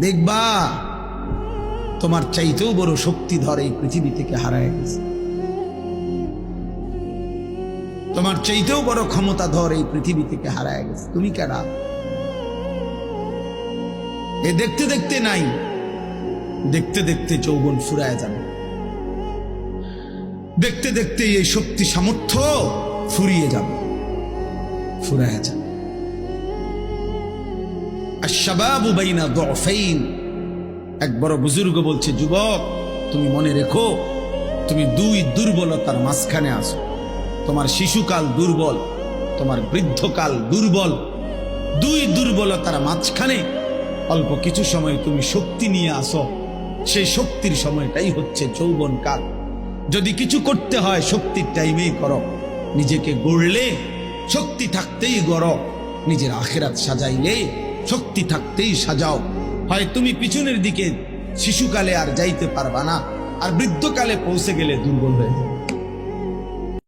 দেখবা তোমার চাইতেও বড় শক্তিধর এই পৃথিবী থেকে হারায় গেছে, তোমার চাইতেও বড় ক্ষমতাধর এই পৃথিবী থেকে হারায় গেছে। তুমি কেডা? এ দেখতে দেখতে নাই, দেখতে দেখতে যৌবন ফুরায় যাবে, দেখতে দেখতে এই শক্তি সামর্থ্য ফুরিয়ে যাবে, ফুরায় যাবে। আশ-শাবাবু বাইনা দু'ফাইন, এক বড় বুজুর্গ বলছে, যুবক তুমি মনে রেখো, তুমি দুই দুর্বলতার মাঝখানে আছো। তোমার শিশুকাল দুর্বল, তোমার বৃদ্ধকাল দুর্বল, দুই দুর্বলতার মাঝখানে অল্প কিছু সময় তুমি শক্তি নিয়ে আসো। সেই শক্তির সময়টাই হচ্ছে যৌবনকাল। যদি কিছু করতে হয় শক্তির টাইমেই করো। নিজেকে গড়লে শক্তি থাকতেই গড়ো, নিজের আখিরাত সাজাইলে শক্তি থাকতেই সাজাও। হয় তুমি পিছনের দিকে শিশুকালে আর যাইতে পারবা না, আর বৃদ্ধকালে পৌঁছে গেলে দুর্বল হয়ে যাবে।